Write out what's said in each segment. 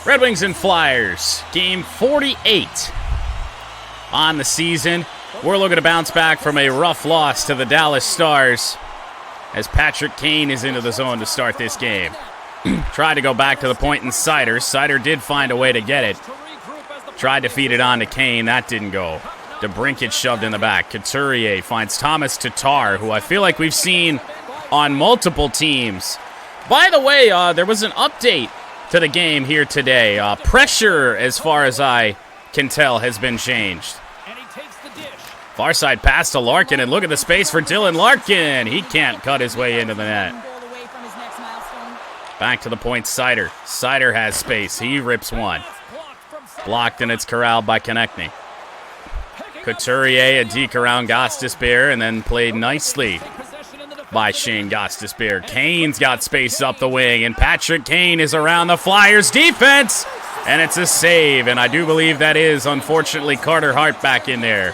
Red Wings and Flyers, game 48 on the season. We're looking to bounce back from a rough loss to the Dallas Stars as Patrick Kane is into the zone to start this game. Tried to go back to the point in Sider. Sider did find a way to get it. Tried to feed it on to Kane. That didn't go. DeBrincat shoved in the back. Couturier finds Thomas Tatar, who I feel like we've seen on multiple teams. By the way, there was an update to the game here today. Pressure, as far as I can tell, has been changed. Far side pass to Larkin, and look at the space for Dylan Larkin. He can't cut his way into the net. Back to the point, Sider. Sider has space. He rips one. Blocked, and it's corralled by Konechny. Couturier, a deke around Gostisbehere, and then played nicely by Shane Gostisbehere. Kane's got space up the wing, and Patrick Kane is around the Flyers defense, and it's a save, and I do believe that is, unfortunately, Carter Hart back in there.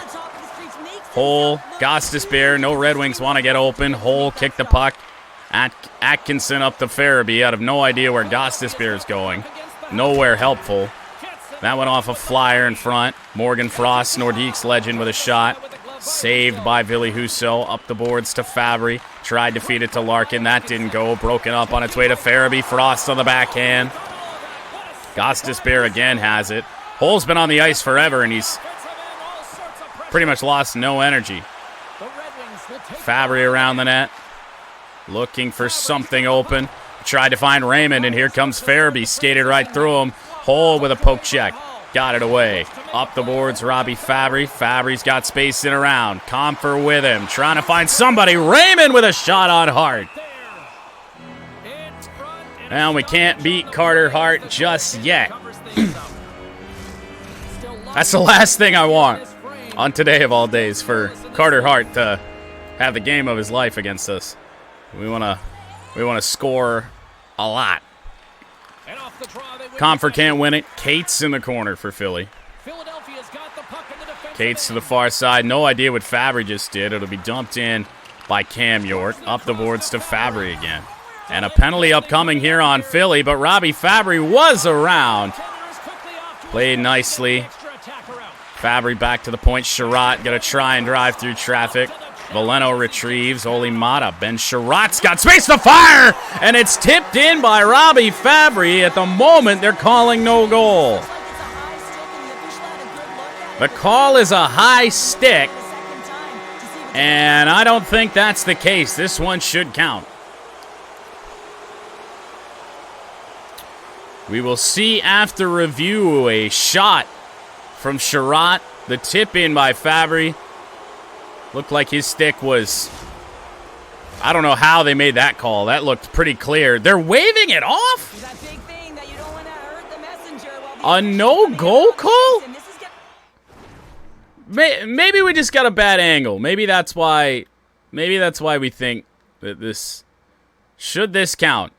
Hole, Gostisbehere, no Red Wings want to get open. Hole kicked the puck. Atkinson up to Farabee. I have no idea where Gostisbehere is going. Nowhere helpful. That went off a flyer in front. Morgan Frost, Nordique's legend, with a shot. Saved by Ville Husso. Up the boards to Fabry. Tried to feed it to Larkin. That didn't go. Broken up on its way to Farabee. Frost on the backhand. Gostisbehere again has it. Hole's been on the ice forever, and he's pretty much lost no energy. Fabry around the net. Looking for something open. Tried to find Raymond, and here comes Farabee. Skated right through him. Hole with a poke check. Got it away. Up the boards, Robbie Fabry. Fabry's got space in around. Comfer with him. Trying to find somebody. Raymond with a shot on Hart. And we can't beat Carter Hart just yet. That's the last thing I want on today of all days, for Carter Hart to have the game of his life against us. We want to score a lot. Comfer can't win it. Cates in the corner for Philly. Cates to the far side. No idea what Fabry just did. It'll be dumped in by Cam York. Up the boards to Fabry again. And a penalty upcoming here on Philly, but Robbie Fabry was around. Played nicely. Fabry back to the point. Sherratt going to try and drive through traffic. Valeno retrieves. Oli Mata. Ben Sherratt's got space to fire! And it's tipped in by Robbie Fabry. At the moment, they're calling no goal. The call is a high stick. And I don't think that's the case. This one should count. We will see after review. A shot from Sherratt. The tip in by Fabry. Looked like his stick was... I don't know how they made that call. That looked pretty clear. They're waving it off? A no-goal call? Maybe we just got a bad angle. Maybe that's why we think that this... Should this count?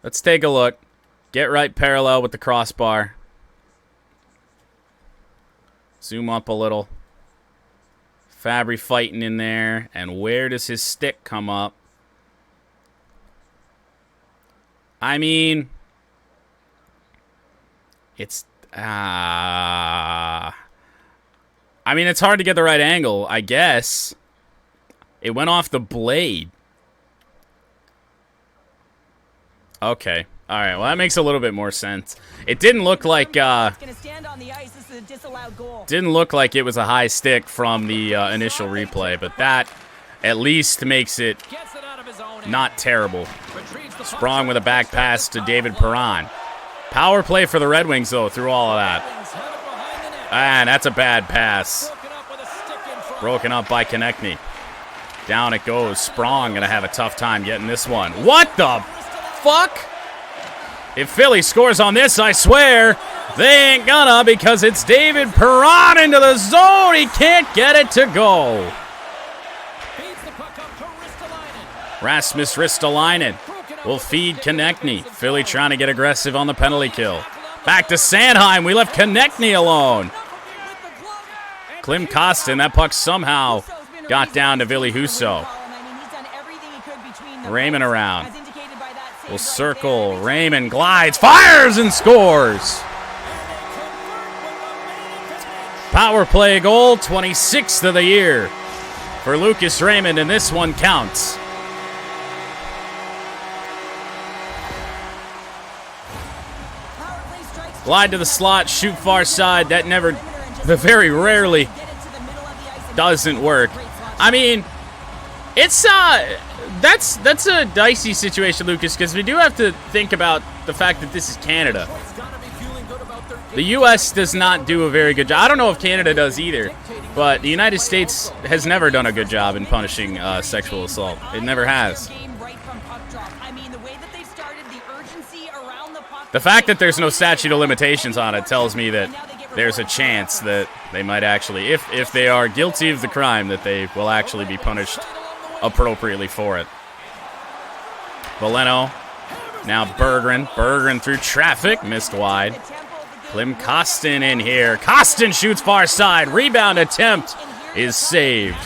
Let's take a look. Get right parallel with the crossbar. Zoom up a little. Fabry fighting in there. And where does his stick come up? I mean, it's... I mean, it's hard to get the right angle, I guess. It went off the blade. Okay. All right, well, that makes a little bit more sense. It didn't look like didn't look like it was a high stick from the initial replay, but that at least makes it not terrible. Sprong with a back pass to David Perron. Power play for the Red Wings, though, through all of that. And that's a bad pass. Broken up by Konechny. Down it goes. Sprong going to have a tough time getting this one. What the fuck? If Philly scores on this, I swear, they ain't gonna, because it's David Perron into the zone. He can't get it to go. Rasmus Ristolainen will feed Konechny. Philly trying to get aggressive on the penalty kill. Back to Sanheim. We left Konechny alone. Klim Kostin, that puck somehow got down to Ville Husso. Raymond around. will circle. Raymond glides, fires, and scores. Power play goal, 26th of the year for Lucas Raymond, and this one counts. Glide to the slot, shoot far side. That very rarely doesn't work. I mean, it's that's a dicey situation, Lucas, because we do have to think about the fact that this is Canada. The U.S. does not do a very good job. I don't know if Canada does either, but the United States has never done a good job in punishing sexual assault. It never has. The fact that there's no statute of limitations on it tells me that there's a chance that they might actually, if they are guilty of the crime, that they will actually be punished appropriately for it. Valeno, now Berggren through traffic, missed wide. Klim Kostin in here. Kostin shoots far side. Rebound attempt is saved.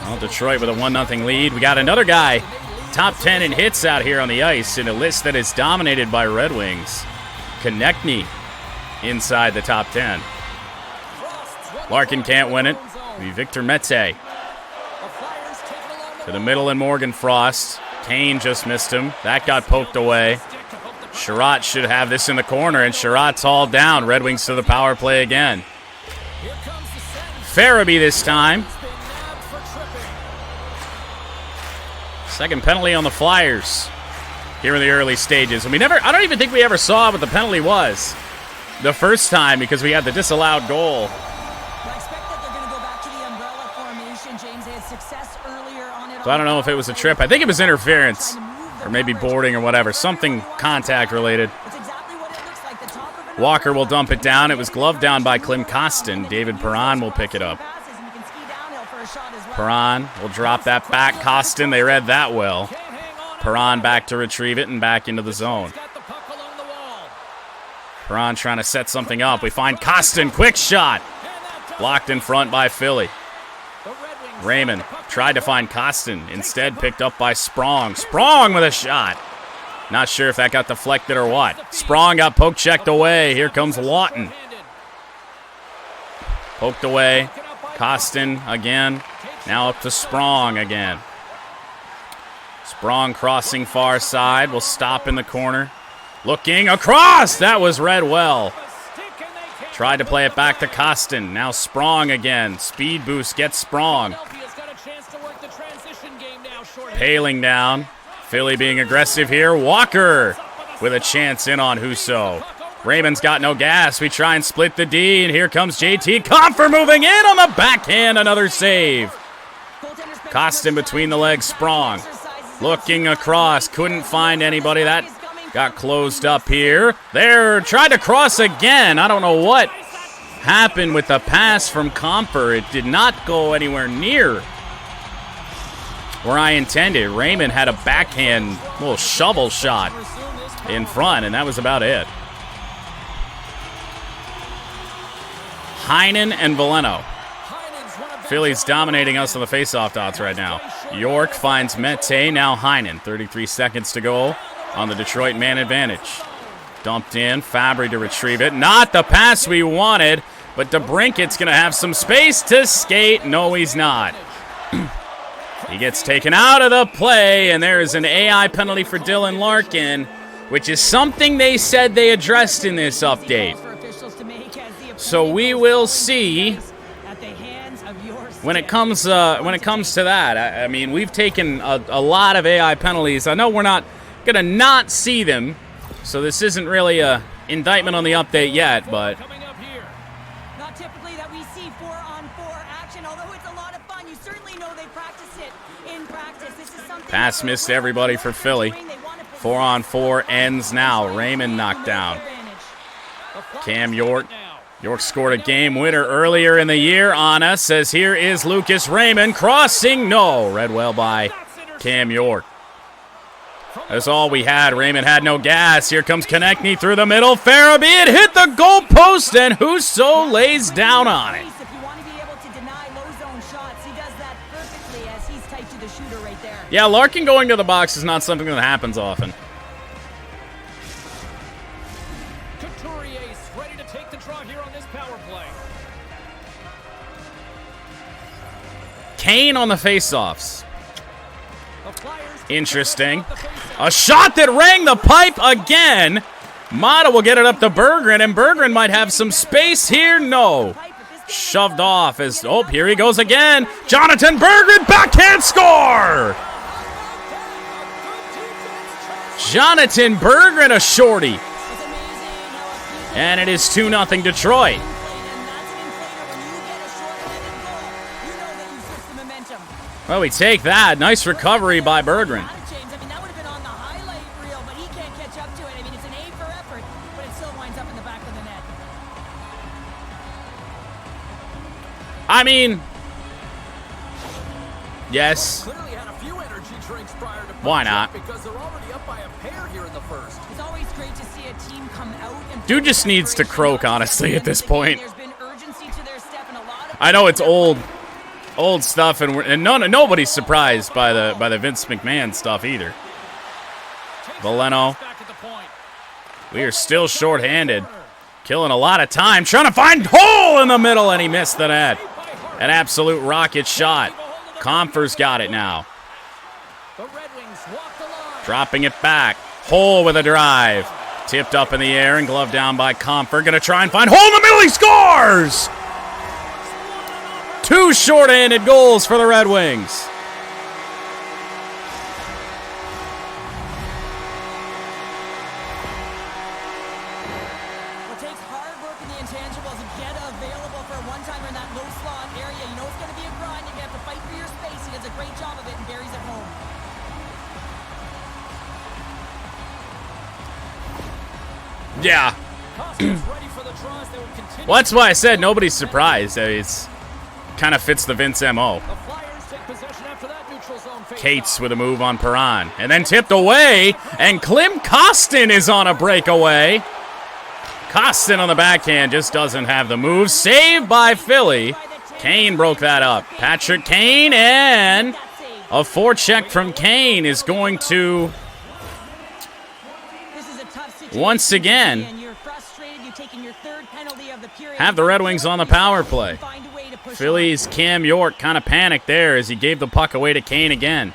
Well, Detroit with a 1-0 lead. We got another guy, top 10 in hits out here on the ice in a list that is dominated by Red Wings. Konechny inside the top 10. Larkin can't win it. It'll be Victor Mete. To the middle and Morgan Frost. Kane just missed him. That got poked away. Sherratt should have this in the corner, and Sherratt's hauled down. Red Wings to the power play again. Farabee this time. Second penalty on the Flyers here in the early stages. And I don't even think we ever saw what the penalty was the first time because we had the disallowed goal. So I don't know if it was a trip. I think it was interference or maybe boarding or whatever. Something contact related. Walker will dump it down. It was gloved down by Klim Kostin. David Perron will pick it up. Perron will drop that back. Kostin, they read that well. Perron back to retrieve it and back into the zone. Perron trying to set something up. We find Kostin, quick shot. Blocked in front by Philly. Raymond tried to find Kostin, instead picked up by Sprong. Sprong with a shot. Not sure if that got deflected or what. Sprong got poke checked away. Here comes Lawton. Poked away. Kostin again. Now up to Sprong again. Sprong crossing far side. Will stop in the corner. Looking across. That was read well. Tried to play it back to Kostin. Now Sprong again. Speed boost gets Sprong. Paling down. Philly being aggressive here. Walker with a chance in on Husso. Raymond's got no gas. We try and split the D, and here comes JT Compher moving in on the backhand. Another save. Kostin between the legs. Sprong looking across. Couldn't find anybody. That got closed up here. There, tried to cross again. I don't know what happened with the pass from Compher. It did not go anywhere near where I intended. Raymond had a backhand little shovel shot in front, and that was about it. Heinen and Valeno. Philly's dominating us on the faceoff dots right now. York finds Mete, now Heinen. 33 seconds to go on the Detroit man advantage. Dumped in, Fabry to retrieve it. Not the pass we wanted, but DeBrinket's going to have some space to skate. No, he's not. He gets taken out of the play, and there is an AI penalty for Dylan Larkin, which is something they said they addressed in this update. So we will see when it comes to that. I mean, we've taken a lot of AI penalties. I know we're not going to not see them, so this isn't really a indictment on the update yet, but not typically that we see 4-on-4 action, although it's a lot of fun. You certainly know they practice it in practice. This is something pass missed everybody for Philly. 4-on-4 ends now. Raymond knocked down. Cam York. York scored a game winner earlier in the year on us, as here is Lucas Raymond crossing. No, read well by Cam York. That's all we had. Raymond had no gas. Here comes Konechny through the middle. Farabee, it hit the goal post, and Husso lays down on it. Yeah, Larkin going to the box is not something that happens often. Couturier's ready to take the draw here on this power play. Kane on the faceoffs. Interesting. A shot that rang the pipe again. Mata will get it up to Berggren, and Berggren might have some space here. No. Shoved off as, oh, here he goes again. Jonathan Berggren, backhand score! Jonathan Berggren, a shorty. And it is 2-0 Detroit. Well, we take that. Nice recovery by Berggren. I mean, yes. Why not? Dude just needs to croak, honestly, at this point. I know it's old stuff, and nobody's surprised by the Vince McMahon stuff either. Valeno. We are still shorthanded. Killing a lot of time, trying to find hole in the middle, and he missed the net. An absolute rocket shot. Comfer's got it now. Dropping it back. Hole with a drive. Tipped up in the air and gloved down by Comfer. Gonna try and find hole in the middle. He scores! 2 short-handed goals for the Red Wings. Yeah. Well, that's why I said nobody's surprised. It's kind of fits the Vince MO. Cates with a move on Perron. And then tipped away. And Klim Kostin is on a breakaway. Kostin on the backhand just doesn't have the move. Saved by Philly. Kane broke that up. Patrick Kane, and a forecheck from Kane is going to once again have the Red Wings on the power play. Philly's Cam York kind of panicked there as he gave the puck away to Kane again.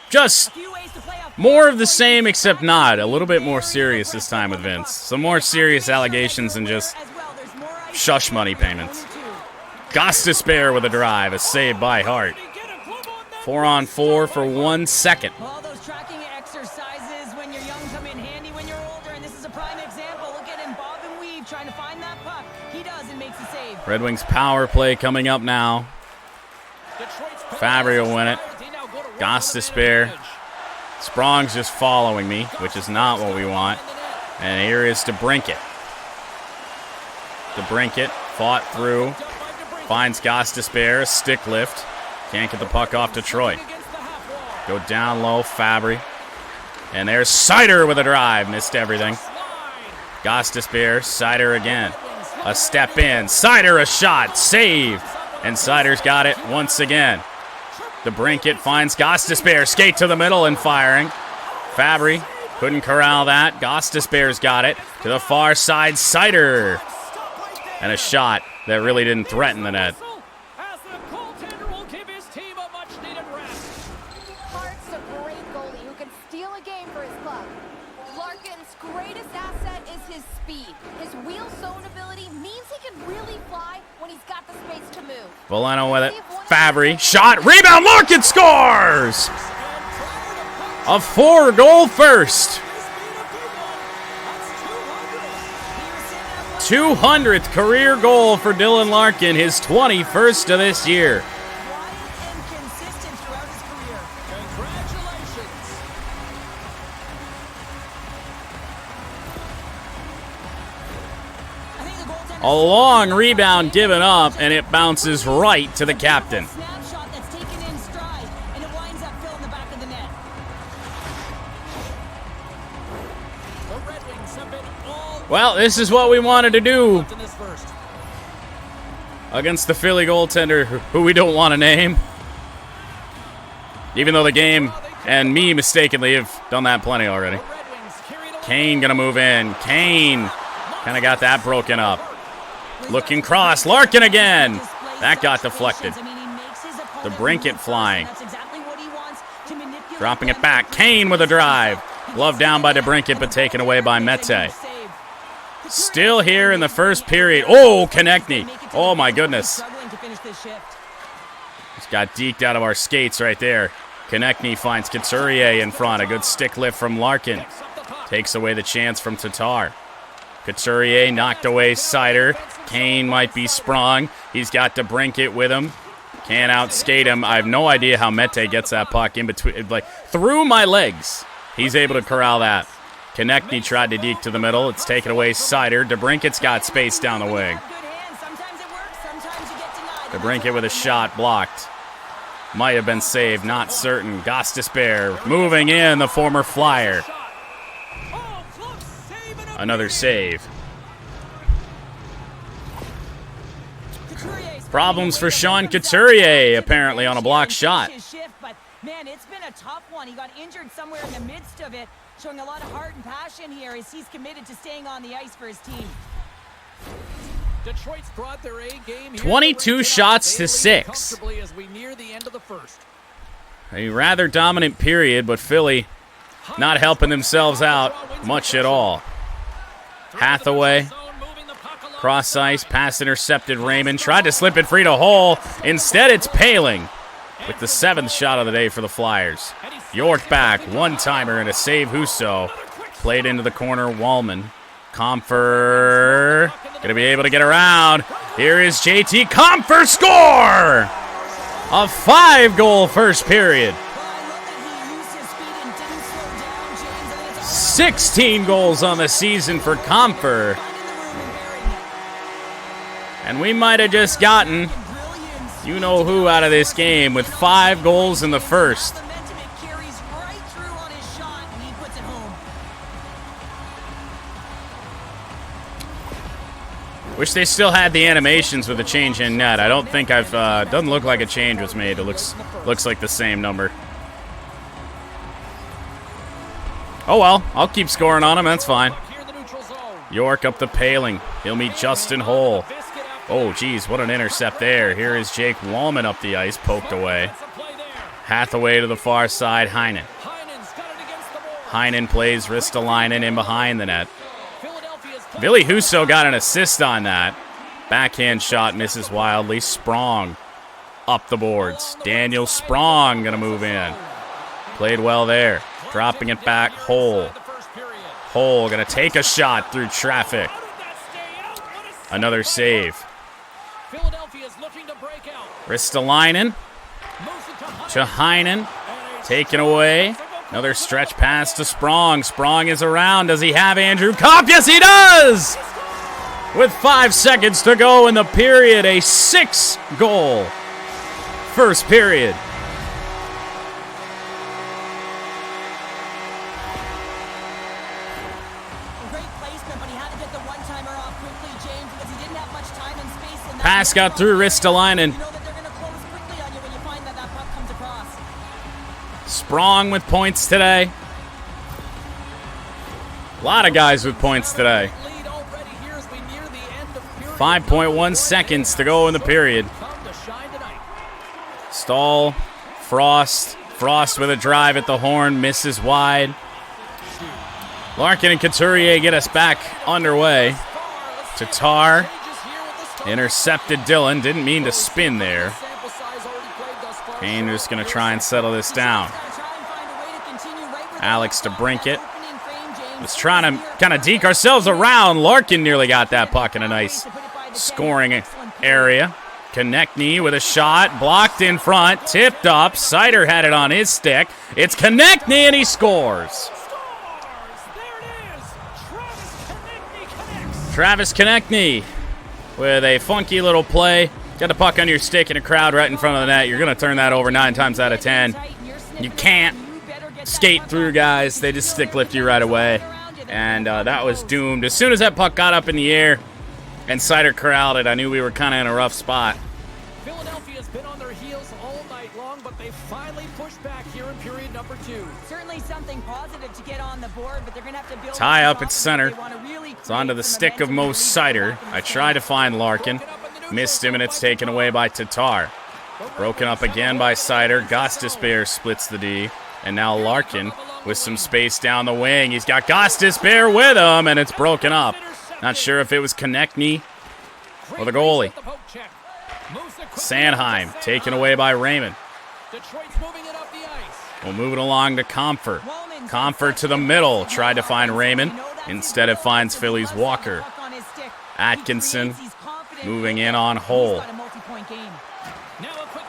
Just more of the same, except not. A little bit more serious this time with Vince. Some more serious allegations and just shush money payments. Gostisbehere with a drive, a save by Hart. 4-on-4 for 1 second. Red Wings power play coming up now. Fabry will win it. Gostisbehere. Sprong's just following me, which is not what we want. And here is DeBrincat. DeBrincat fought through. Finds Gostisbehere, a stick lift. Can't get the puck off Detroit. Go down low, Fabry. And there's Seider with a drive. Missed everything. Gostisbehere, Seider again. A step in. Seider, a shot. Save. And Seider's got it once again. DeBrincat finds Gostisbehere. Skate to the middle and firing. Fabry couldn't corral that. Gostisbehere's got it. To the far side, Seider. And a shot that really didn't threaten the net. Hart's a great goalie who can steal a game for his club. Larkin's greatest asset is his speed. His wheel-sewn ability means he can really fly when he's got the space to move. Valeno with it. Fabry. Shot. Rebound. Larkin scores! A 4-goal first. 200th career goal for Dylan Larkin, his 21st of this year. A long rebound given up, and it bounces right to the captain. Well, this is what we wanted to do against the Philly goaltender, who we don't want to name. Even though the game and me mistakenly have done that plenty already. Kane gonna move in. Kane kind of got that broken up. Looking cross. Larkin again. That got deflected. The Brinket flying. Dropping it back. Kane with a drive. Glove down by DeBrincat, but taken away by Mete. Still here in the first period. Oh, Konechny. Oh, my goodness. Just got deked out of our skates right there. Konechny finds Couturier in front. A good stick lift from Larkin. Takes away the chance from Tatar. Couturier knocked away Seider. Kane might be sprung. He's got DeBrincat with him. Can't outskate him. I have no idea how Mete gets that puck in between, like through my legs. He's able to corral that. Konechny tried to deke to the middle. It's taken away Seider. DeBrincat's got space down the wing. DeBrincat with a shot blocked. Might have been saved, not certain. Gostisbehere moving in, the former Flyer. Another save. Problems for Sean Couturier, apparently, on a blocked shot. Man, it's been a tough one. He got injured somewhere in the midst of it, showing a lot of heart and passion here as he's committed to staying on the ice for his team. Detroit's brought their A game. 22 shots to 6. As we near the end of the first. A rather dominant period, but Philly not helping themselves out much at all. Hathaway, cross ice, pass intercepted. Raymond tried to slip it free to Hull. Instead, it's Paling with the 7th shot of the day for the Flyers. York back, one-timer and a save. Husso played into the corner. Wallman, Comfer gonna be able to get around. Here is JT Comfer, score! A 5-goal first period. 16 goals on the season for Comfer. And we might have just gotten you-know-who out of this game with 5 goals in the first. Wish they still had the animations with the change in net. I don't think I've, doesn't look like a change was made. It looks like the same number. Oh well, I'll keep scoring on him, that's fine. York up the Paling. He'll meet Justin Hull. Oh, geez, what an intercept there. Here is Jake Wallman up the ice, poked away. Hathaway to the far side, Heinen. Heinen plays Ristolainen in behind the net. Billy Husso got an assist on that. Backhand shot misses wildly. Sprong up the boards. Daniel Sprong gonna move in. Played well there. Dropping it back, Hull. Hull gonna take a shot through traffic. Another save. Ristolainen to Heinen. Taken away. Another stretch pass to Sprong. Sprong is around. Does he have Andrew Kopp? Yes, he does! With 5 seconds to go in the period, a 6-goal first period. Pass got through Ristolainen. Sprong with points today. A lot of guys with points today. 5.1 seconds to go in the period. Stahl, Frost. Frost with a drive at the horn, misses wide. Larkin and Couturier get us back underway. Tatar intercepted Dillon. Didn't mean to spin there. Kane just going to try and settle this down. Alex DeBrincat was trying to kind of deke ourselves around. Larkin nearly got that puck in a nice scoring area. Konechny with a shot, blocked in front, tipped up. Seider had it on his stick. It's Konechny and he scores. Travis Konechny with a funky little play. Got the puck on your stick in a crowd right in front of the net. You're going to turn that over 9 times out of 10. You can't skate through guys. They just stick lift you right away. And that was doomed. As soon as that puck got up in the air and Seider corralled it, I knew we were kind of in a rough spot. Philadelphia's been on their heels all night long, but they finally pushed back here in period number 2. Certainly something positive to get on the board, but they're going to have to build Tie up on at top center. if they wanna really It's onto the create some stick of momentum Mo and lead Sider. back in I this tried game. to find Larkin. Missed him, and it's taken away by Tatar. Broken up again by Sider. Gostisbehere splits the D. And now Larkin with some space down the wing. He's got Gostisbehere with him, and it's broken up. Not sure if it was Konechny or the goalie. Sanheim taken away by Raymond. Detroit's moving it up the ice. We'll move it along to Comfort. Comfort to the middle. Tried to find Raymond. Instead it finds Philly's Walker. Atkinson moving in on Hole.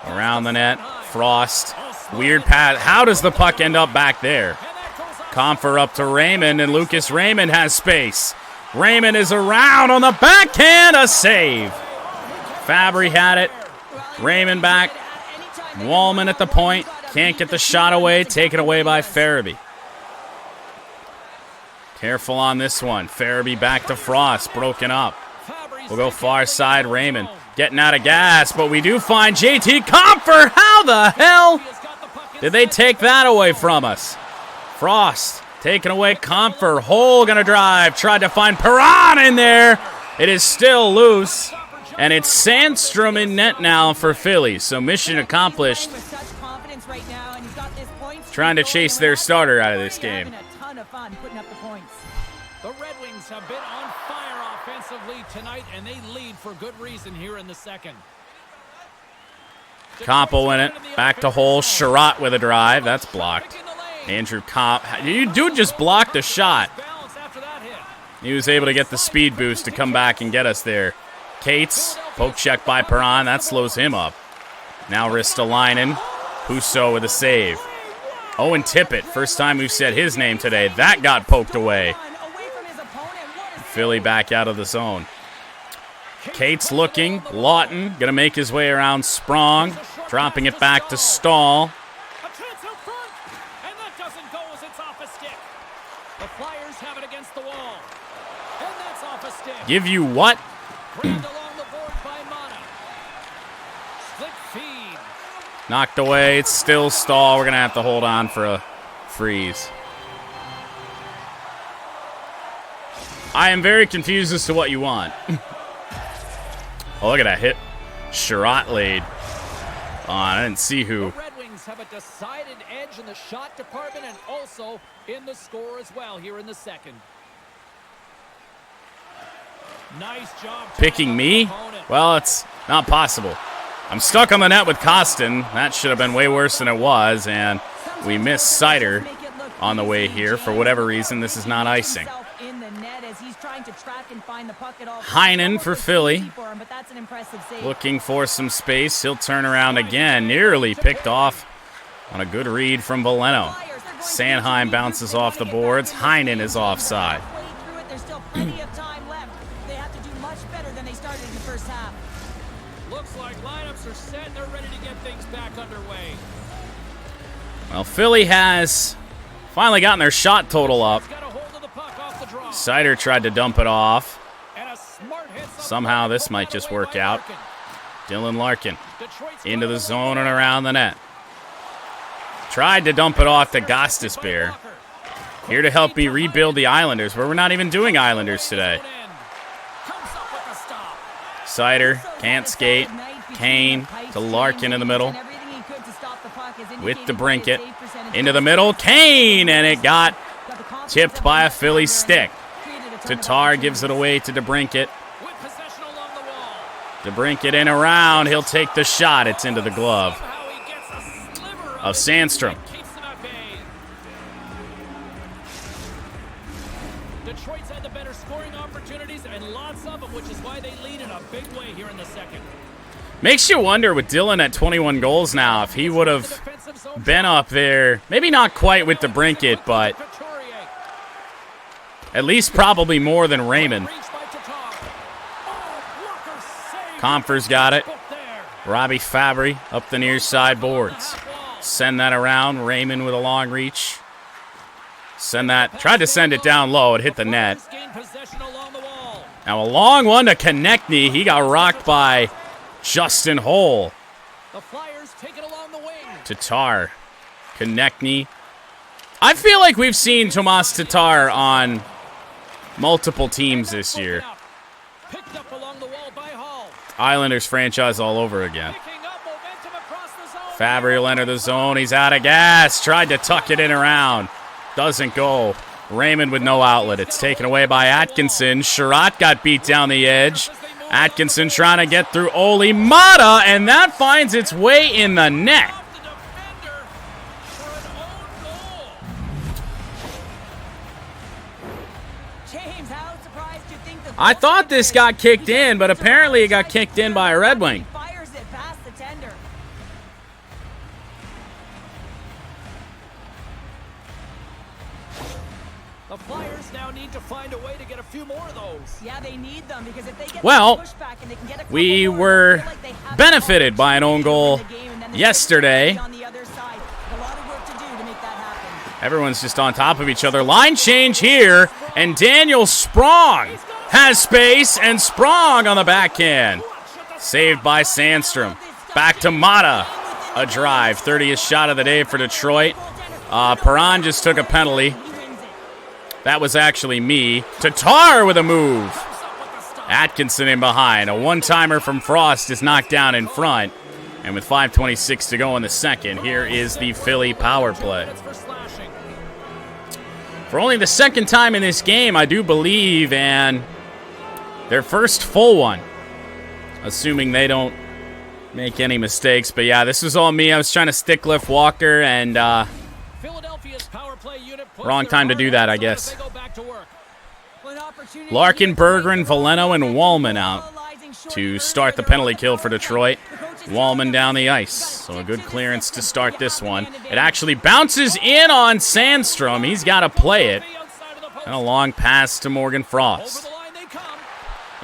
Around the net. Frost. Weird pass. How does the puck end up back there? Comfort up to Raymond, and Lucas Raymond has space. Raymond is around on the backhand. A save. Fabry had it. Raymond back. Wallman at the point. Can't get the shot away. Taken away by Farabee. Careful on this one. Farabee back to Frost. Broken up. We'll go far side. Raymond getting out of gas, but we do find JT Comfort. How the hell did they take that away from us? Frost taking away Comfort. Hole gonna drive. Tried to find Perron in there. It is still loose. And it's Sandstrom in net now for Philly. So mission accomplished. Trying to chase their starter out of this game. The Red Wings have been on fire offensively tonight, and they lead for good reason here in the second. Compo in it. Back to Hole. Sherratt with a drive. That's blocked. Andrew Comp. You dude just blocked a shot. He was able to get the speed boost to come back and get us there. Cates, poke check by Perron. That slows him up. Now Ristolainen. Husso with a save. Owen Tippett, first time we've said his name today. That got poked away. Philly back out of the zone. Cates looking. Lawton going to make his way around Sprong. Dropping it back to Stahl. A chance out front, and that doesn't go as it's off a stick. The Flyers have it against the wall, and that's off a stick. Give you what? Grabbed along the board by Mana. Split feed. Knocked away. It's still Stahl. We're going to have to hold on for a freeze. I am very confused as to what you want. Oh, look at that hit. Sherratt laid on. I didn't see who. The Red Wings have a decided edge in the shot department and also in the score as well here in the second. Nice job Picking me? Well, it's not possible. I'm stuck on the net with Costin. That should have been way worse than it was, and we missed Sider on the way here. For whatever reason, this is not icing. Heinen for Philly. Looking for some space. He'll turn around again. Nearly picked off on a good read from Veleno. Sanheim bounces off the boards. Heinen is offside. Looks like lineups are set. They're ready to get things back underway. Well, Philly has finally gotten their shot total up. Got a hold of the puck off the draw. Sider tried to dump it off. And a smart hit. Somehow this might just work out. Dylan Larkin into the zone and around the net. Tried to dump it off to Gostisbehere. Here to help me rebuild the Islanders, where we're not even doing Islanders today. Sider can't skate. Kane to Larkin in the middle. With DeBrincat. Into the middle. Kane! And it got tipped by a Philly stick. Tatar gives it away to DeBrincat. DeBrincat in around. He'll take the shot. It's into the glove of Sandstrom. Detroit's had the better scoring opportunities and lots of them, which is why they lead in a big way here in the second. Makes you wonder with Dylan at 21 goals now if he would have been up there. Maybe not quite with DeBrincat, but at least probably more than Raymond. Comfort's got it. Robbie Fabry up the near side boards. Send that around. Raymond with a long reach. Send that. Tried to send it down low. It hit the net. Now a long one to Konechny. He got rocked by Justin Hole. The Flyers take it along the wing. Tatar Konechny. I feel like we've seen Tomas Tatar on multiple teams this year. Picked up along the wall by Hall. Islanders franchise all over again. Picking up momentum across the zone. Fabry will enter the zone. He's out of gas. Tried to tuck it in around. Doesn't go. Raymond with no outlet. It's taken away by Atkinson. Sherratt got beat down the edge. Atkinson trying to get through Oli Mata, and that finds its way in the net. The defender for an own goal. James, how surprised you think the I thought this got kicked in, but apparently it got kicked in by a Red Wing. Fires it past the tender. The Flyers now need to find a way to get a few more of those. Yeah, they need them because if they get Well, pushback and they can get a couple we more, were I feel like they have benefited the by an own goal in the game, and then they yesterday. on the other side. A lot of work to do to make that happen. Everyone's just on top of each other. Line change here, and Daniel Sprong has space, and Sprong on the backhand. Saved by Sandstrom. Back to Mata. A drive. 30th shot of the day for Detroit. Perron just took a penalty. That was actually me. Tatar with a move. Atkinson in behind. A one-timer from Frost is knocked down in front. And with 5:26 to go in the second, here is the Philly power play. It's for slashing. For only the second time in this game, I do believe, and their first full one. Assuming they don't make any mistakes. But yeah, this was all me. I was trying to stick lift Walker, and Philadelphia's power play unit puts wrong their time to heart do out that, I as guess. they go back to work. An opportunity Larkin, here to Berggren, make Veleno, and momentum. Wallman out Realizing short to of the start the third, penalty they're kill all for over Detroit. the coach is Wallman telling down the them, ice. So a good clearance to start this one. It actually actually bounces in on Sandstrom. He's got to play it. Outside of the post. And a long pass to Morgan Over Frost. the line they come.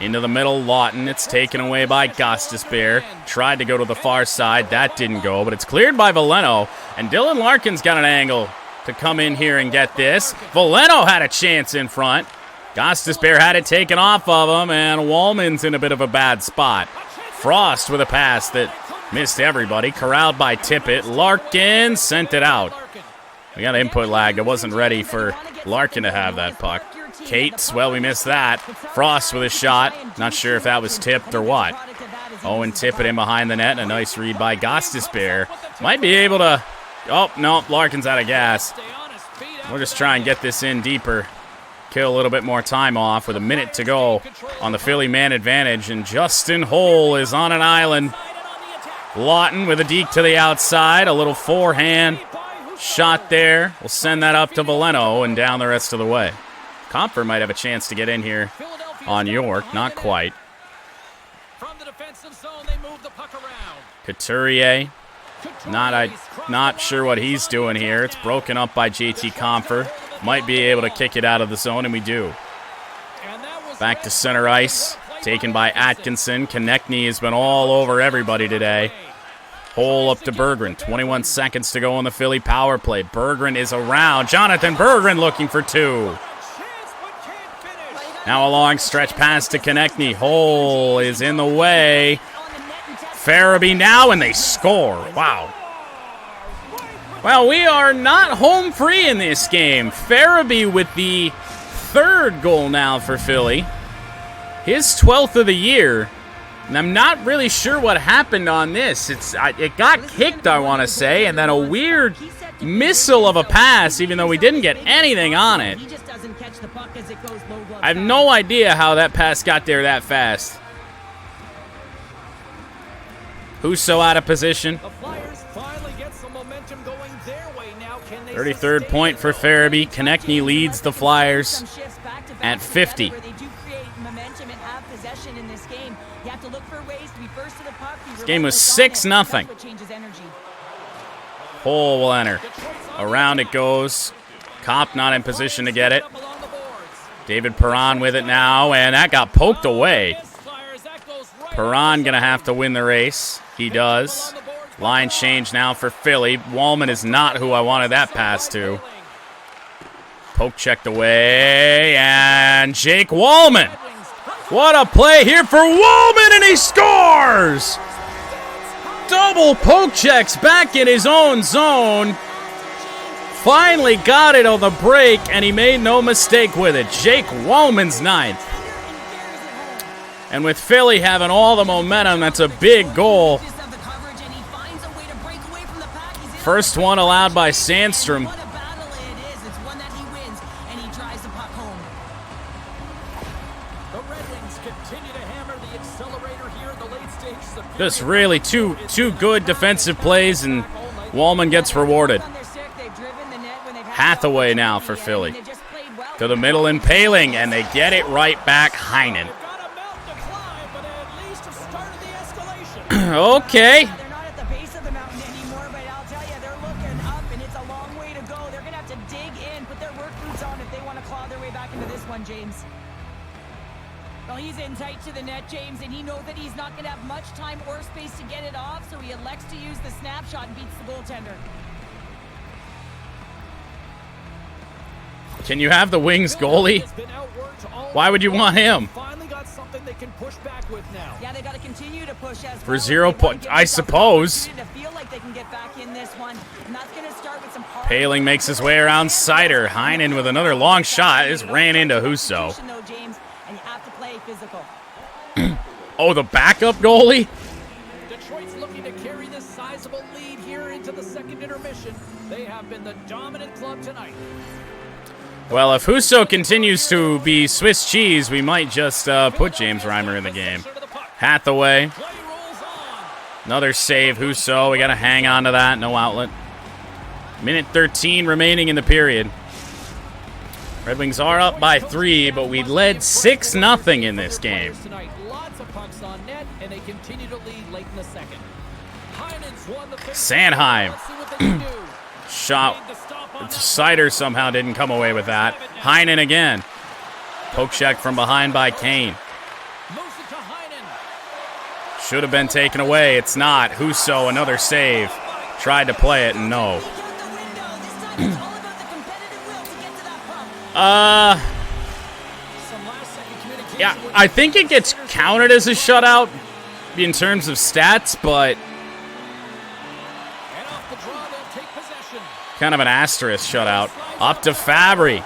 Into the middle, Lawton. It's taken away by Gostisbehere. Tried to go to the far side. That didn't go, but it's cleared by Veleno. And Dylan Larkin's got an angle to come in here and get this. Veleno had a chance in front. Gostisbehere had it taken off of him, and Wallman's in a bit of a bad spot. Frost with a pass that missed everybody. Corralled by Tippett. Larkin sent it out. We got input lag. I wasn't ready for Larkin to have that puck. Cates, well, we missed that. Frost with a shot. Not sure if that was tipped or what. Owen Tippett in behind the net. And a nice read by Gostisbehere. Might be able to... Oh, no, Larkin's out of gas. Stay on his feet We'll just try and get this in deeper. Kill a little bit more time off with a minute to go on the Philly man advantage. And Justin Holl is on an island. Lawton with a deke to the outside. A little forehand shot there. We'll send that up to Veleno and down the rest of the way. Comfer might have a chance to get in here on York. Not quite. From the defensive zone, they move the puck around. Couturier. Not sure what he's doing here. It's broken up by JT Comfer. Might be able to kick it out of the zone, and we do. Back to center ice. Taken by Atkinson. Konechny has been all over everybody today. Hole up to Berggren. 21 seconds to go on the Philly power play. Berggren is around. Jonathan Berggren looking for two. Now a long stretch pass to Konechny. Hole is in the way. Farabee now, and they score. Wow. Well, we are not home free in this game. Farabee with the third goal now for Philly. His 12th of the year. And I'm not really sure what happened on this. It got kicked, I want to say, and then a weird missile of a pass, even though we didn't get anything on it. I have no idea how that pass got there that fast. Who's so out of position? 33rd point for Farabee. Konechny leads the Flyers at 50. This game was 6-0. Hole will enter. Around it goes. Kopp not in position to get it. David Perron with it now, and that got poked away. Perron going to have to win the race. He does. Line change now for Philly. Wallman is not who I wanted that pass to. Poke checked away, and Jake Wallman. What a play here for Wallman, and he scores! Double poke checks back in his own zone. finally got it on the break, and he made no mistake with it. Jake Woman's ninth. And with Philly having all the momentum, that's a big goal. First one allowed by Sandstrom. What a battle it is. It's one that he wins, and he drives the puck home. The Red Wings continue to hammer the accelerator here in the late stages of Just really two good defensive plays, and Wallman gets rewarded. Hathaway now for Philly. To the middle and Paling, and they get it right back. Heinen. got a mountain to climb, but at least have started the escalation. Okay. They're not at the base of the mountain anymore, but I'll tell you, they're looking up, and it's a long way to go. They're going to have to dig in, put their work boots on if they want to claw their way back into this one, James. Well, he's in tight to the net, James, and he knows that he's not going to have much time or space to get it off, so he elects to use the snapshot and beats the goaltender. Can you have the Wings goalie? Why would you want him? Finally got something they can push back with now. Yeah, they got to continue to push as For 0 points, I suppose. To feel like they can get back in this one, and that's going to start with some Paling makes his way around Sider. Heinen with another long shot. Just ran into Husso. though, James, and you have to play physical. Oh, the backup goalie? Detroit's looking to carry this sizable lead here into the second intermission. They have been the dominant club tonight. Well, if Husso continues to be Swiss cheese, we might just put James Reimer in the game. Hathaway. Play rolls on. Another save, Husso. We got to hang on to that. No outlet. Minute 13 remaining in the period. Red Wings are up by 3, but we led 6-0 in this game. Tonight, lots of pucks on net, and they continue to lead late in the second. Heinen's won the Sanheim. Let's see what they can do. Shot. Sider somehow didn't come away with that. Heinen again. Poke check from behind by Kane. Moves it to Heinen. Should have been taken away. It's not. Husso, another save. Tried to play it, and no. Yeah, I think it gets counted as a shutout in terms of stats, but And off the draw, they'll take possession. kind of an asterisk shutout. Up to Fabry.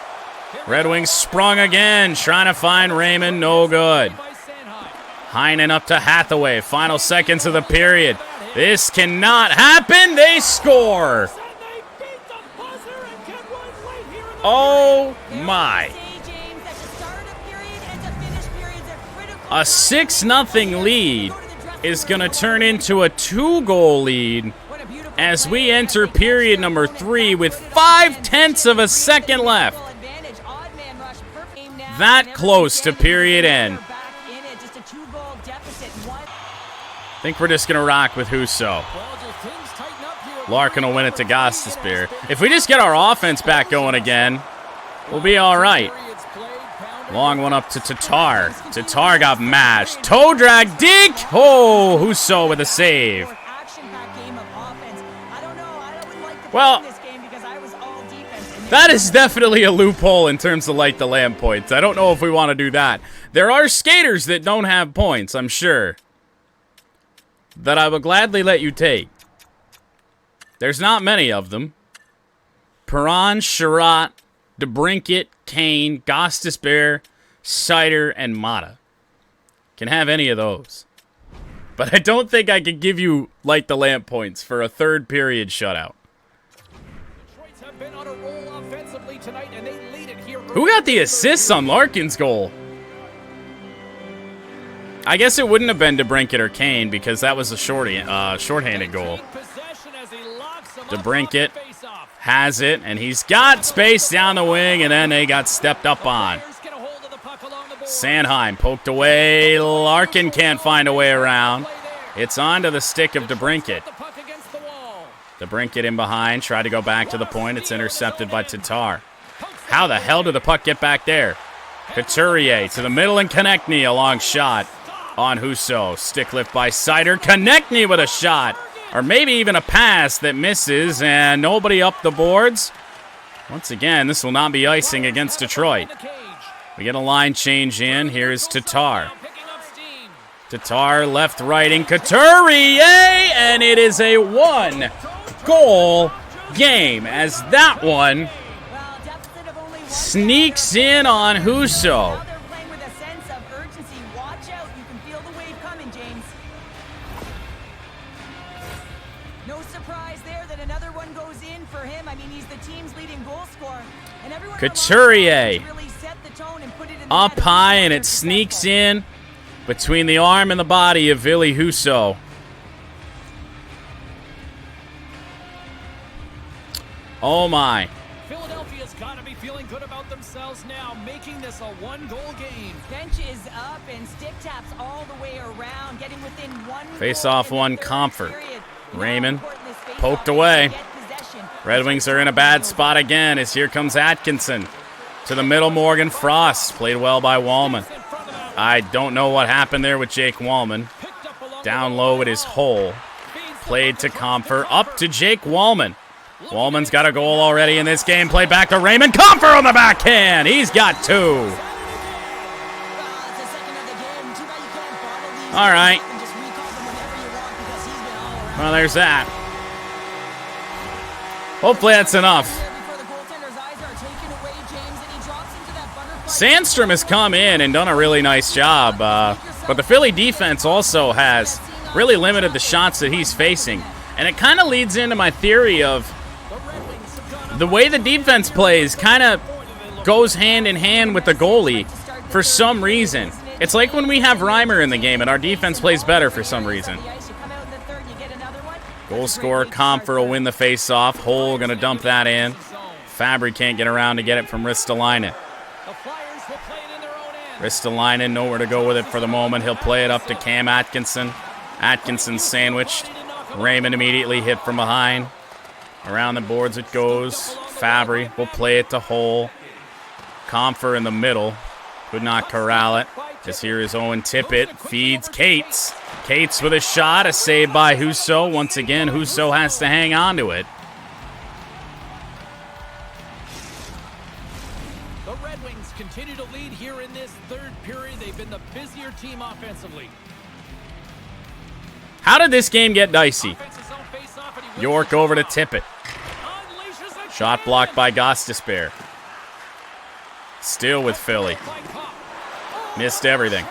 Red Wings sprung again, trying to find Raymond. No good. By Sanheim. Heinen up to Hathaway. Final seconds of the period. This cannot happen. They score. And they beat the buzzer and get one late here in the Oh my. A 6-0 lead is going to turn into a 2-goal lead as we enter period number 3 with 0.5 of a second left. That close to period end. I think we're just going to rock with Husso. Larkin will win it to Gostisbehere. If we just get our offense back going again, we'll be all right. Long one up to Tatar. Tatar got mashed. Toe drag, dink! Oh, Husso with a save. Well, that is definitely a loophole in terms of light the lamp points. I don't know if we want to do that. There are skaters that don't have points, I'm sure, that I would gladly let you take. There's not many of them. Perron, Sherratt, DeBrincat, Kane, Gostisbehere, Sider, and Mata. Can have any of those. But I don't think I could give you light the lamp points for a third period shutout. Detroit's have been on a roll offensively tonight, and they lead it here. Who got the assists on Larkin's goal? I guess it wouldn't have been DeBrincat or Kane because that was a shorthanded goal. DeBrincat has it, and he's got space down the wing, and then they got stepped up on. Sanheim poked away. Larkin can't find a way around. It's onto the stick of DeBrincat. DeBrincat in behind, tried to go back to the point. It's intercepted by Tatar. How the hell did the puck get back there? Couturier to the middle, and Konechny a long shot on Husso. Stick lift by Sider. Konechny with a shot. Or maybe even a pass that misses, and nobody up the boards. Once again, this will not be icing against Detroit. We get a line change in. Here's Tatar. Tatar left-righting Couturier, and it is a 1-goal game as that one Well, deficit of only one sneaks in on Husso. Now they're playing with a sense of urgency. Watch out. You can feel the wave coming, James. No surprise there that another one goes in for him. I mean, he's the team's leading goal scorer. And everyone Couturier really set the tone and put it in the up net. high, and it sneaks in between the arm and the body of Ville Husso. Oh my. Philadelphia's got to be feeling good about themselves now, making this a one-goal game. Bench is up and stick taps all the way around, getting within one. Face goal off in the one, third Comfort. period. Raymond Now important this face-off poked is away. to get possession. Red Wings are in a bad spot again as here comes Atkinson. To the middle, Morgan Frost. Played well by Wallman. I don't know what happened there with Jake Wallman. Down low at his hole. Played to Comfort. Up to Jake Wallman. Wallman's got a goal already in this game. Played back to Raymond. Comfort on the backhand. He's got two. Well, it's the second of the game. Too bad you can't bottle these All right. and just recall them whenever you want because he's been all around. Well, there's that. Hopefully that's enough. Before the goaltender's eyes are taken away, James, and he drops into that butterfly. Sandstrom has come in and done a really nice job, but the Philly defense also has really limited the shots that he's facing. And it kind of leads into my theory of the way the defense plays kind of goes hand in hand with the goalie for some reason. It's like when we have Reimer in the game and our defense plays better for some reason. Goal scorer Comfort will win the face-off. Hole going to dump that in. Fabry can't get around to get it from Ristolainen. Ristolainen nowhere to go with it for the moment. He'll play it up to Cam Atkinson. Atkinson sandwiched. Raymond immediately hit from behind. Around the boards it goes. Fabry will play it to Hole. Comfort in the middle. Could not corral it. As here is Owen Tippett. Feeds Cates. Cates with a shot. A save by Husso. Once again, Husso has to hang on to it. The Red Wings continue to lead here in this third period. They've been the busier team offensively. How did this game get dicey? York over to Tippett. Shot blocked by Gostisbehere. Still with Philly. Missed everything.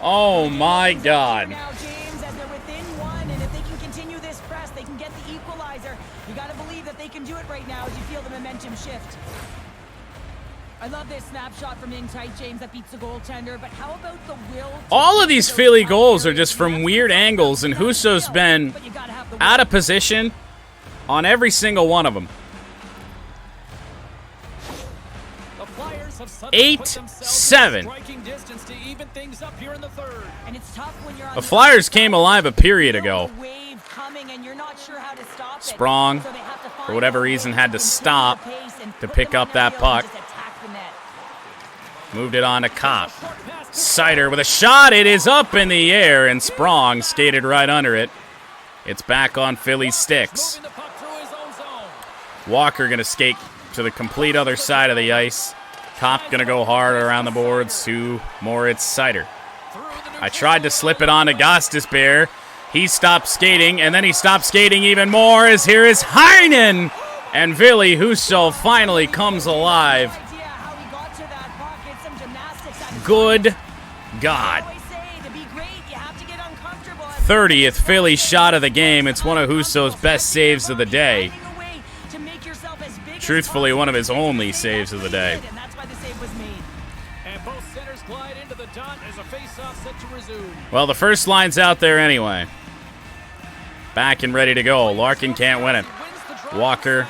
Oh my God. Now, James, as they're within one, and if they can continue this press, they can get the equalizer. You got to believe that they can do it right now as you feel the momentum shift. I love this snapshot from in tight, James, that beats the goaltender, but how about the will? All of these Philly goals are just from weird angles, and Husso's been out of position on every single one of them. 8-7. The Flyers came alive a period ago. Sprong, for whatever reason, had to stop to pick up that puck. Moved it on to Kopp. Sider with a shot. It is up in the air, and Sprong skated right under it. It's back on Philly's sticks. Walker going to skate to the complete other side of the ice. Kopp going to go hard around the boards to Moritz Sider. I tried to slip it on to Gostisbehere. He stopped skating, and then he stopped skating even more as here is Heinen. And Ville Husso finally comes alive. Good God. 30th Philly shot of the game. It's one of Husso's best saves of the day. Truthfully, one of his only saves of the day. Well, the first line's out there anyway. Back and ready to go. Larkin can't win it. Walker,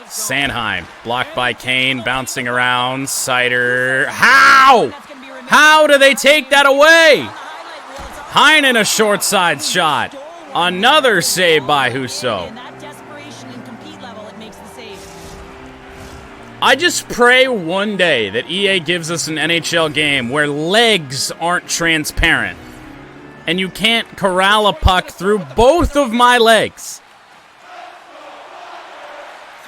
Sanheim, blocked by Kane, bouncing around. Sider. How? How do they take that away? Heinen, a short side shot. Another save by Husso. I just pray one day that EA gives us an NHL game where legs aren't transparent and you can't corral a puck through both of my legs.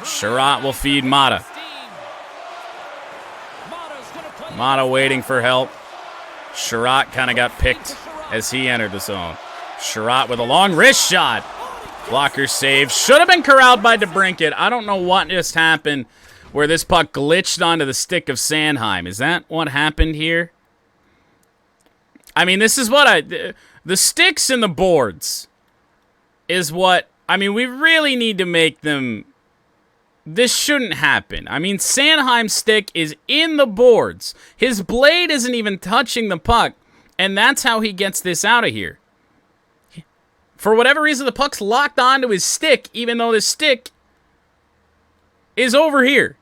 Sherratt will feed Mata. Mata waiting for help. Sherratt kind of got picked as he entered the zone. Sherratt with a long wrist shot. Blocker save. Should have been corralled by DeBrincat. I don't know what just happened where this puck glitched onto the stick of Sanheim. Is that what happened here? I mean, this is what the sticks and the boards is what, I mean, we really need to make them, this shouldn't happen. I mean, Sanheim's stick is in the boards. His blade isn't even touching the puck, and that's how he gets this out of here. For whatever reason, the puck's locked onto his stick, even though the stick is over here.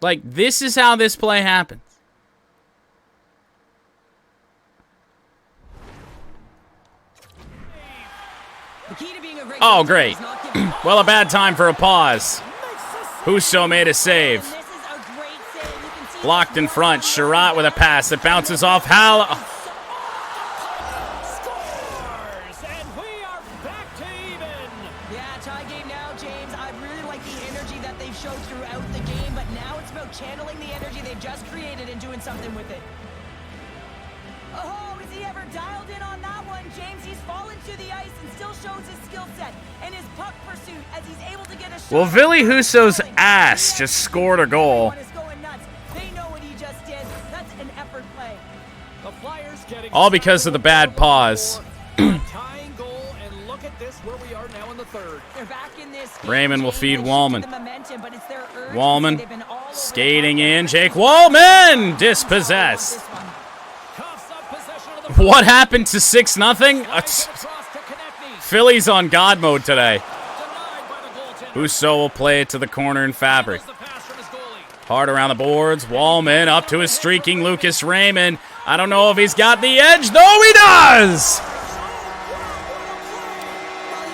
Like, this is how this play happens. Oh, great. Well, a bad time for a pause. Husso made a save. Blocked in front. Sherratt with a pass that bounces off Hal. And we are back to even. Yeah, tie game now, James. I really like the energy that they've showed throughout the game, but now it's about channeling the energy they've just created and doing something with it. Oh, is he ever dialed in on that one, James? He's fallen to the ice and still shows his skill set and his puck pursuit as he's able to get a shot. Well, Ville Husso's ass just scored a goal. They know what he just did. That's an effort play. The Flyers getting All because of the bad pause. tying goal, and look at this where we are now in the third. They're back in this game, Raymond will James. feed They Wallman. shifted the momentum, but it's their urgency. Wallman They've been all over the skating puck. in. Jake Wallman dispossessed. This one. Cuffs up possession of the What happened to 6-0? across to Konechny. Philly's on God mode today. Denied by the goaltender. Husso will play it to the corner in fabric. There's the pass from his goalie. Hard around the boards. Wallman up to his streaking Lucas Raymond. I don't know if he's got the edge. No, he does!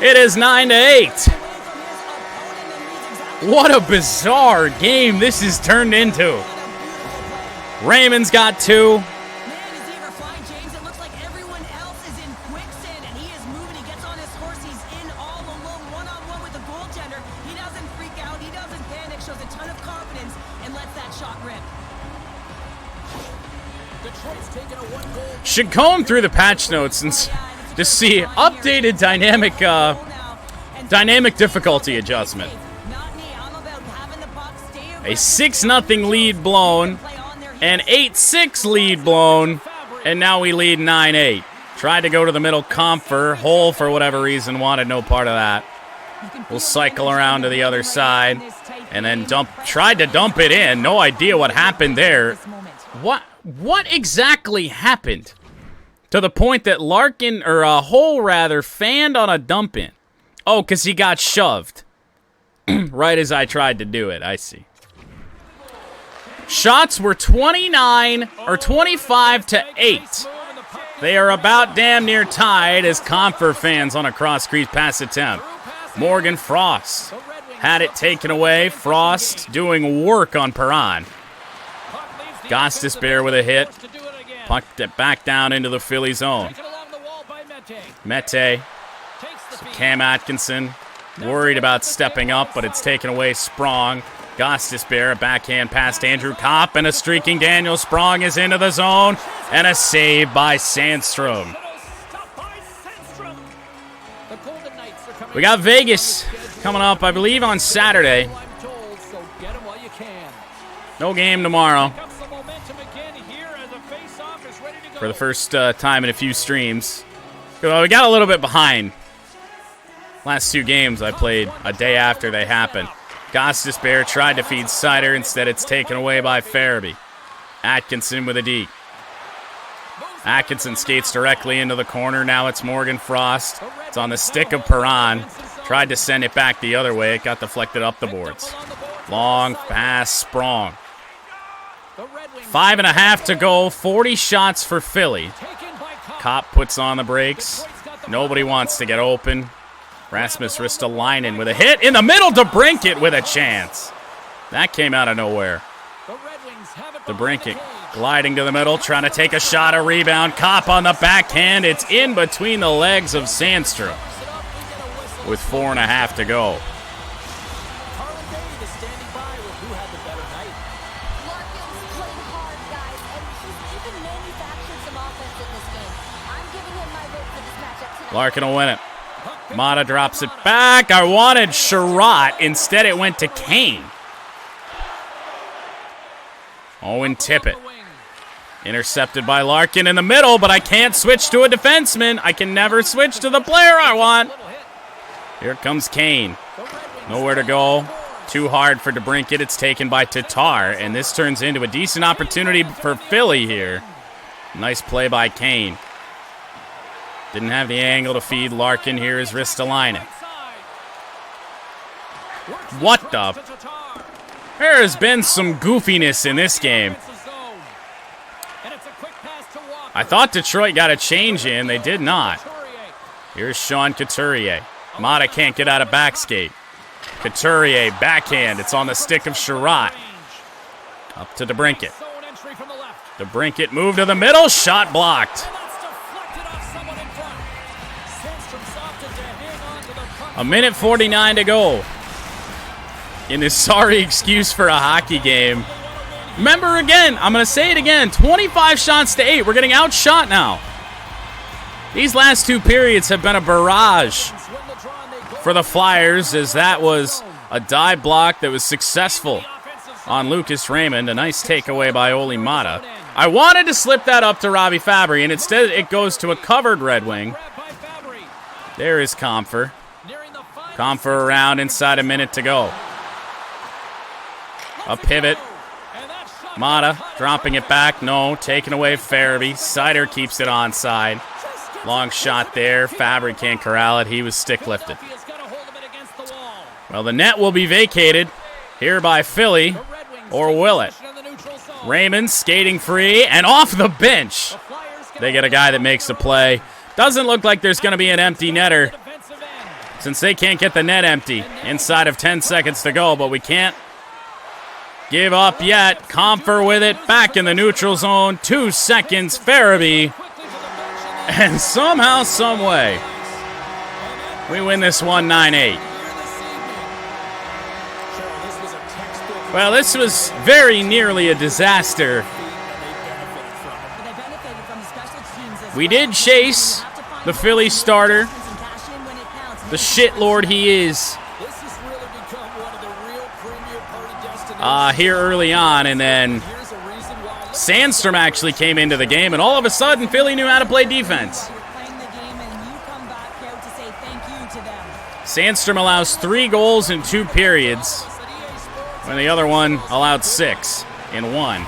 It is 9-8. What a bizarre game this has turned into. Raymond's got 2. Man, is he ever flying, James? It looks like everyone else is in quicksand, and he is moving. He gets on his horse. He's in all alone, one-on-one with the goaltender. He doesn't freak out. He doesn't panic. Shows a ton of confidence and lets that shot rip. Detroit's taken a one-goal. Should comb through the patch notes and to see updated dynamic difficulty adjustment. Not me. I'm about having the puck stay A away. 6-0 lead blown, an 8-6 lead blown, and now we lead 9-8. Tried to go to the middle comfer, hole for whatever reason, wanted no part of that. We'll cycle around to the other side, and then tried to dump it in. No idea what happened there. What exactly happened? To the point that Larkin, or Hole rather, fanned on a dump in. Oh, because he got shoved. Right as I tried to do it, I see. Shots were 25 to 8. They are about damn near tied as Comfer fans on a cross-crease pass attempt. Morgan Frost had it taken away. Frost doing work on Perron. Gostisbehere with a hit. Pucked it back down into the Philly zone. Mete. Cam Atkinson. Worried about stepping up, but it's taken away. Sprong. Gostisbehere, a backhand past Andrew Kopp, and a streaking Daniel Sprong is into the zone, and a save by Sandstrom. We got Vegas coming up, I believe, on Saturday. No game tomorrow. For the first time in a few streams. Well, we got a little bit behind. Last 2 games I played a day after they happened. Gostisbehere tried to feed Sider. Instead, it's taken away by Farabee. Atkinson with a deke. Atkinson skates directly into the corner. Now it's Morgan Frost. It's on the stick of Perron. Tried to send it back the other way. It got deflected up the boards. Long pass, Sprong. 5.5 to go. 40 shots for Philly. Kopp puts on the brakes. Nobody wants to get open. Rasmus Ristolainen with a hit in the middle. DeBrincat with a chance. That came out of nowhere. DeBrincat gliding to the middle, trying to take a shot, a rebound. Kopp on the backhand. It's in between the legs of Sandstrom with 4.5 to go. giving him my vote for this matchup tonight. Larkin will win it. Mata drops it back. I wanted Sherratt. Instead, it went to Kane. Owen Tippett. Intercepted by Larkin in the middle, but I can't switch to a defenseman. I can never switch to the player I want. Here comes Kane. Nowhere to go. Too hard for DeBrincat. It's taken by Tatar, and this turns into a decent opportunity for Philly here. Nice play by Kane. Didn't have the angle to feed Larkin. Here is Ristolainen. What the? There has been some goofiness in this game. I thought Detroit got a change in. They did not. Here's Sean Couturier. Mata can't get out of back skate. Couturier, backhand. It's on the stick of Sherratt. Up to DeBrincat. DeBrincat move to the middle. Shot blocked. A minute 49 to go in this sorry excuse for a hockey game. Remember again, I'm going to say it again, 25 shots to 8. We're getting outshot now. These last two periods have been a barrage for the Flyers, as that was a dive block that was successful on Lucas Raymond. A nice takeaway by Oli Mata. I wanted to slip that up to Robbie Fabry, and instead it goes to a covered Red Wing. There is Comfer. Comfer around inside a minute to go. A pivot. Mata dropping it back. No, taken away Farabee. Sider keeps it onside. Long shot there. Fabry can't corral it. He was stick lifted. Well, the net will be vacated here by Philly, or will it? Raymond skating free and off the bench. They get a guy that makes a play. Doesn't look like there's going to be an empty netter, since they can't get the net empty inside of 10 seconds to go, but we can't give up yet. Comfer with it, back in the neutral zone. 2 seconds, Farabee. And somehow, some way, we win this one 9-8. Well, this was very nearly a disaster. We did chase the Philly starter, the shitlord he is, here early on, and then Sandstrom actually came into the game, and all of a sudden Philly knew how to play defense. Sandstrom allows 3 goals in 2 periods, when the other one allowed 6 in 1.